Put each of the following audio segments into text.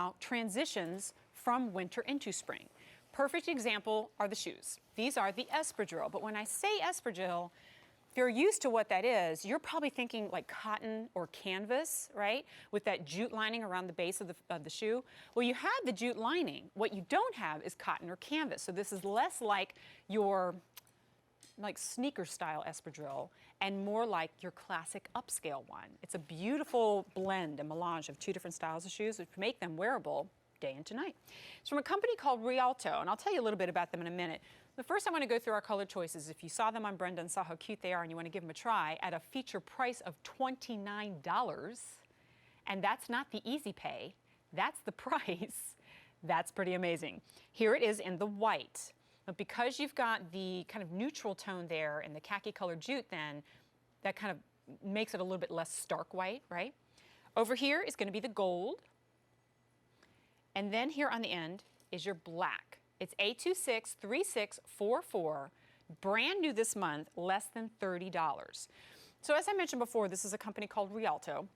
now transitions from winter into spring. Perfect example are the shoes. These are the Espadrille, but when I say Espadrille, if you're used to what that is, you're probably thinking like cotton or canvas, right? With that jute lining around the base of the shoe. Well, you have the jute lining. What you don't have is cotton or canvas. So this is less like your sneaker style Espadrille and more like your classic upscale one. It's a beautiful blend, a melange of two different styles of shoes which make them wearable day into night. It's from a company called Rialto, and I'll tell you a little bit about them in a minute. But first I want to go through our color choices. If you saw them on Brenda and saw how cute they are and you want to give them a try at a feature price of $29, and that's not the easy pay, that's the price, that's pretty amazing. Here it is in the white. But because you've got the kind of neutral tone there and the khaki colored jute, then that kind of makes it a little bit less stark white, right? Over here is going to be the gold. And then here on the end is your black. It's A263644, brand new this month, less than $30. So as I mentioned before, this is a company called Rialto.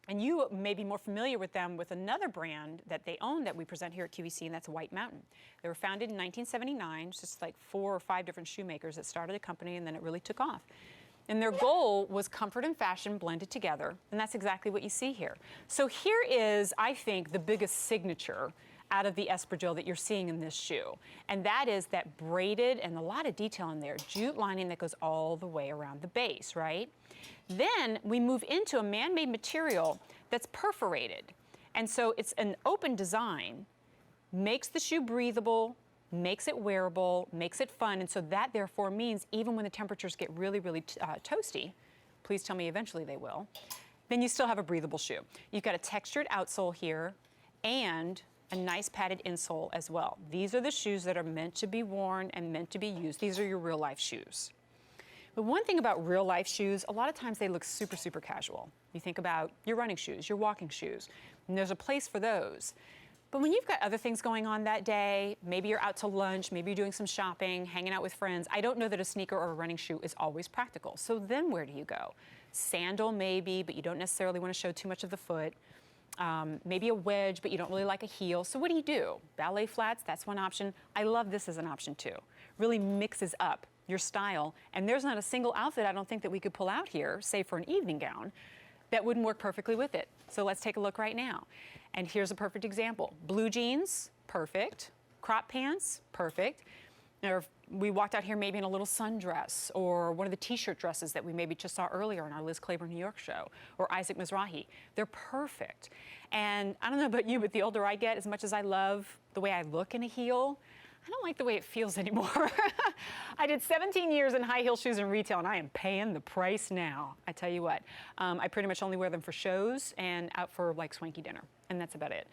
And you may be more familiar with them with another brand that they own that we present here at QVC, and that's White Mountain. They were founded in 1979, just like 4 or 5 different shoemakers that started the company, and then it really took off. And their goal was comfort and fashion blended together, and that's exactly what you see here. So here is, I think, the biggest signature out of the Espadrille that you're seeing in this shoe. And that is that braided and a lot of detail in there, jute lining that goes all the way around the base, right? Then we move into a man-made material that's perforated. And so it's an open design, makes the shoe breathable, makes it wearable, makes it fun. And so that therefore means even when the temperatures get really, really toasty, please tell me eventually they will, then you still have a breathable shoe. You've got a textured outsole here and a nice padded insole as well. These are the shoes that are meant to be worn and meant to be used. These are your real life shoes. But one thing about real life shoes, a lot of times they look super, super casual. You think about your running shoes, your walking shoes, and there's a place for those. But when you've got other things going on that day, maybe you're out to lunch, maybe you're doing some shopping, hanging out with friends, I don't know that a sneaker or a running shoe is always practical. So then where do you go? Sandal maybe, but you don't necessarily want to show too much of the foot. Maybe a wedge, but you don't really like a heel. So what do? Ballet flats, that's one option. I love this as an option too. Really mixes up your style. And there's not a single outfit I don't think that we could pull out here, say for an evening gown, that wouldn't work perfectly with it. So let's take a look right now. And here's a perfect example. Blue jeans, perfect. Crop pants, perfect. Now, if we walked out here maybe in a little sundress or one of the t-shirt dresses that we maybe just saw earlier in our Liz Claiborne New York show, or Isaac Mizrahi, they're perfect. And I don't know about you, but the older I get, as much as I love the way I look in a heel, I don't like the way it feels anymore. I did 17 years in high heel shoes in retail, and I am paying the price now. I tell you what, I pretty much only wear them for shows and out for like swanky dinner, and that's about it.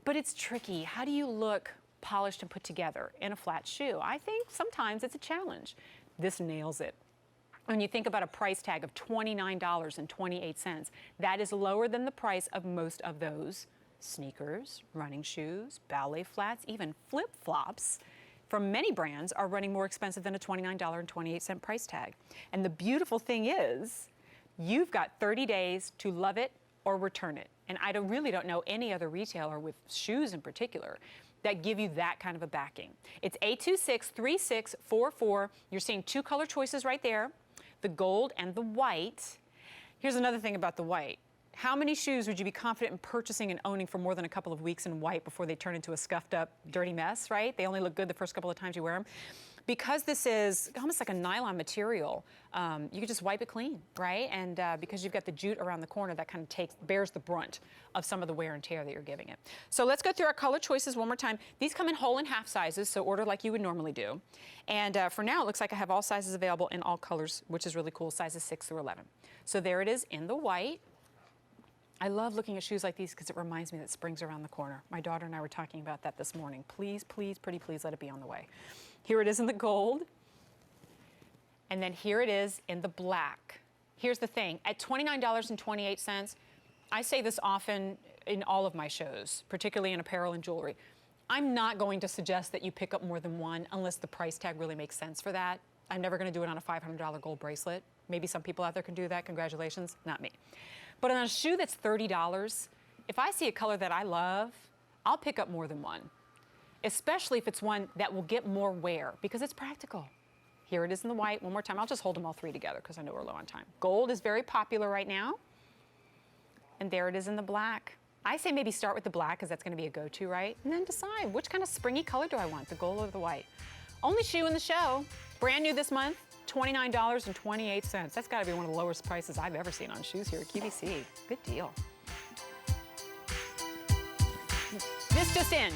But it's tricky. How do you look polished and put together in a flat shoe? I think sometimes it's a challenge. This nails it. When you think about a price tag of $29.28, that is lower than the price of most of those sneakers, running shoes, ballet flats, even flip-flops from many brands are running more expensive than a $29.28 price tag. And the beautiful thing is, you've got 30 days to love it or return it. And I really don't know any other retailer with shoes in particular that give you that kind of a backing. It's A263644. You're seeing 2 color choices right there, the gold and the white. Here's another thing about the white. How many shoes would you be confident in purchasing and owning for more than a couple of weeks in white before they turn into a scuffed up, dirty mess, right? They only look good the first couple of times you wear them. Because this is almost like a nylon material, you can just wipe it clean, right? And because you've got the jute around the corner, that kind of bears the brunt of some of the wear and tear that you're giving it. So let's go through our color choices one more time. These come in whole and half sizes, so order like you would normally do. And for now, it looks like I have all sizes available in all colors, which is really cool, sizes 6 through 11. So there it is in the white. I love looking at shoes like these because it reminds me that spring's around the corner. My daughter and I were talking about that this morning. Please, please, pretty please, let it be on the way. Here it is in the gold. And then here it is in the black. Here's the thing, at $29.28, I say this often in all of my shows, particularly in apparel and jewelry. I'm not going to suggest that you pick up more than one unless the price tag really makes sense for that. I'm never going to do it on a $500 gold bracelet. Maybe some people out there can do that, congratulations, not me. But on a shoe that's $30, if I see a color that I love, I'll pick up more than one, especially if it's one that will get more wear because it's practical. Here it is in the white. One more time. I'll just hold them all three together because I know we're low on time. Gold is very popular right now. And there it is in the black. I say maybe start with the black because that's going to be a go-to, right? And then decide which kind of springy color do I want, the gold or the white. Only shoe in the show, brand new this month, $29.28. That's got to be one of the lowest prices I've ever seen on shoes here at QVC. Good deal. This just in.